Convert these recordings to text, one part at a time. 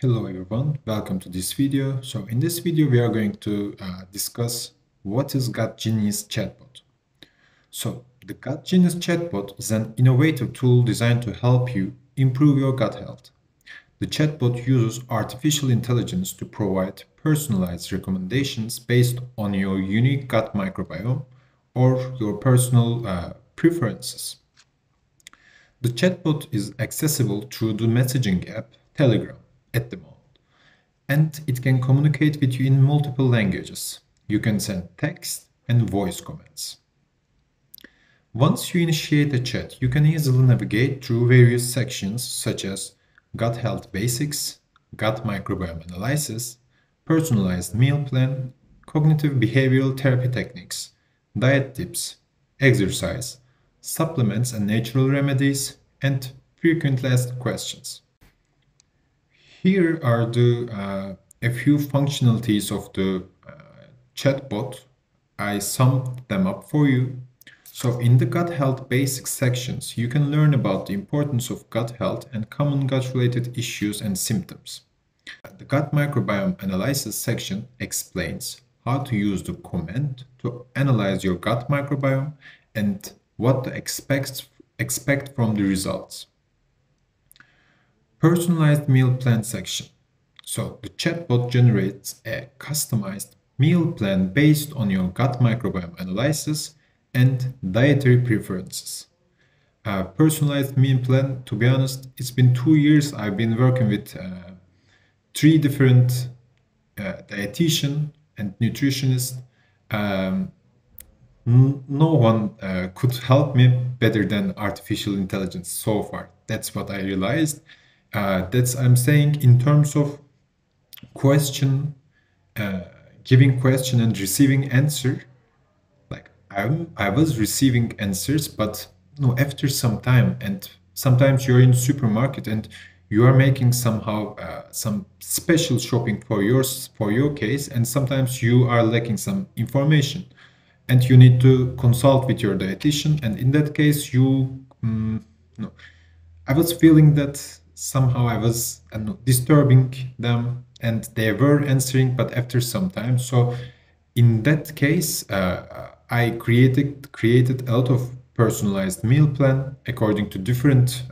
Hello everyone, welcome to this video. So in this video we are going to discuss what is Gut Genius Chatbot. So the Gut Genius Chatbot is an innovative tool designed to help you improve your gut health. The chatbot uses artificial intelligence to provide personalized recommendations based on your unique gut microbiome or your personal preferences. The chatbot is accessible through the messaging app Telegram at the moment, and it can communicate with you in multiple languages. You can send text and voice comments. Once you initiate a chat, you can easily navigate through various sections such as gut health basics, gut microbiome analysis, personalized meal plan, cognitive behavioral therapy techniques, diet tips, exercise, supplements and natural remedies, and frequently asked questions. Here are a few functionalities of the chatbot. I summed them up for you. So in the gut health basics sections, you can learn about the importance of gut health and common gut-related issues and symptoms. The gut microbiome analysis section explains how to use the command to analyze your gut microbiome and what to expect from the results. Personalized meal plan section. So the chatbot generates a customized meal plan based on your gut microbiome analysis and dietary preferences. Personalized meal plan, to be honest, it's been 2 years I've been working with 3 different dietitian and nutritionist. No one could help me better than artificial intelligence so far. That's what I realized. I'm saying in terms of question, giving question and receiving answer. Like I was receiving answers, but no, after some time, and sometimes you're in supermarket and you are making somehow some special shopping for your case, and sometimes you are lacking some information, and you need to consult with your dietitian. And in that case, no, I was feeling that somehow I was disturbing them, and they were answering, but after some time. So in that case, I created a lot of personalized meal plan according to different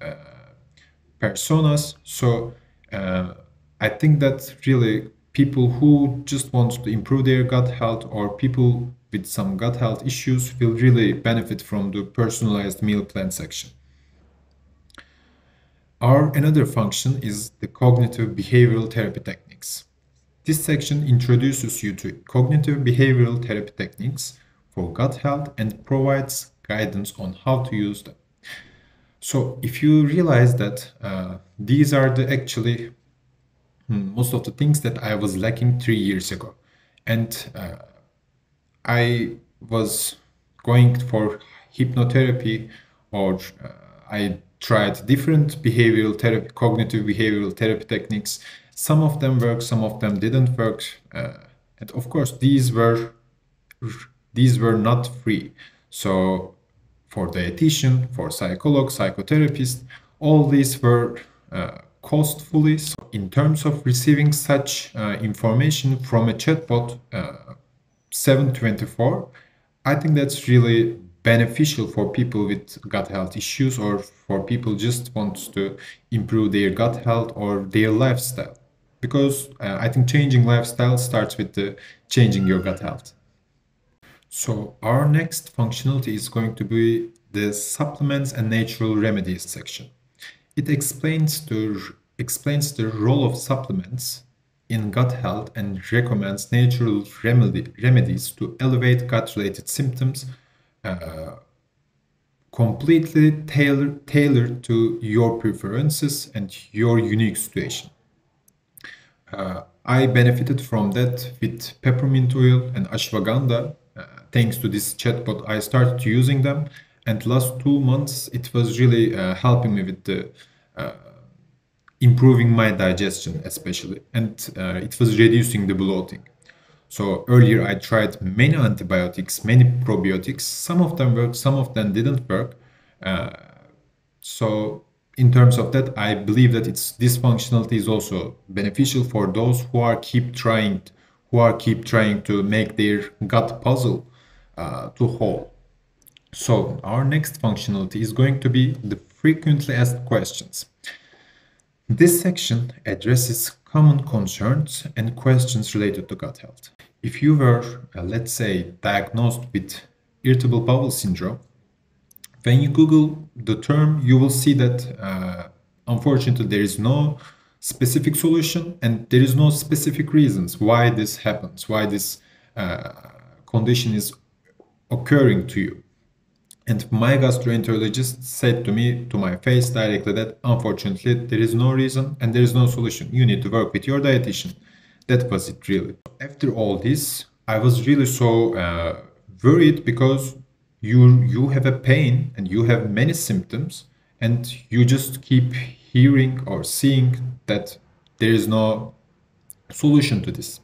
personas. So I think that really people who just want to improve their gut health, or people with some gut health issues, will really benefit from the personalized meal plan section. Our another function is the cognitive behavioral therapy techniques. This section introduces you to cognitive behavioral therapy techniques for gut health and provides guidance on how to use them. So if you realize that these are the actually most of the things that I was lacking 3 years ago, and I was going for hypnotherapy, or I tried different behavioral therapy, cognitive behavioral therapy techniques. Some of them worked, some of them didn't work, and of course these were not free. So for dietitian, for psycholog, psychotherapist, all these were costly. So in terms of receiving such information from a chatbot 7/24, I think that's really beneficial for people with gut health issues, or for people just want to improve their gut health or their lifestyle. Because I think changing lifestyle starts with changing your gut health. So our next functionality is going to be the supplements and natural remedies section. It explains the role of supplements in gut health and recommends natural remedies to elevate gut-related symptoms, completely tailored to your preferences and your unique situation. I benefited from that with peppermint oil and ashwagandha. Thanks to this chatbot, I started using them, and last 2 months it was really helping me with the improving my digestion, especially, and it was reducing the bloating. So earlier I tried many antibiotics, many probiotics. Some of them worked, some of them didn't work. So in terms of that, I believe that this functionality is also beneficial for those who keep trying to make their gut puzzle to whole. So our next functionality is going to be the frequently asked questions. This section addresses common concerns and questions related to gut health. If you were, let's say, diagnosed with irritable bowel syndrome, when you Google the term, you will see that unfortunately there is no specific solution and there is no specific reasons why this happens, why this condition is occurring to you. And my gastroenterologist said to me, to my face directly, that unfortunately there is no reason and there is no solution. You need to work with your dietitian. That was it, really. After all this, I was really so worried because you have a pain and you have many symptoms and you just keep hearing or seeing that there is no solution to this.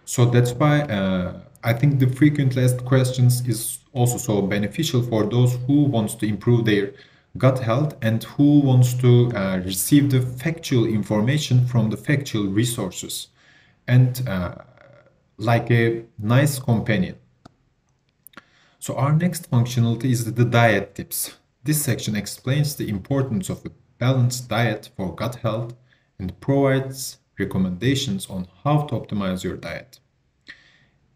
So that's why I think the frequently asked questions is also so beneficial for those who wants to improve their gut health and who wants to receive the factual information from the factual resources and like a nice companion. So our next functionality is the diet tips. This section explains the importance of a balanced diet for gut health and provides recommendations on how to optimize your diet.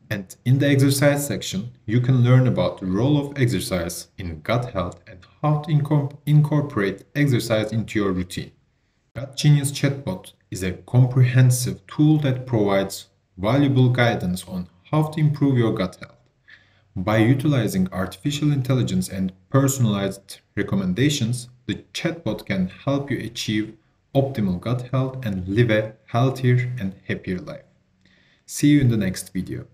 And in the exercise section, you can learn about the role of exercise in gut health and how to incorporate exercise into your routine. Gut Genius Chatbot is a comprehensive tool that provides valuable guidance on how to improve your gut health. By utilizing artificial intelligence and personalized recommendations, the chatbot can help you achieve optimal gut health and live a healthier and happier life. See you in the next video.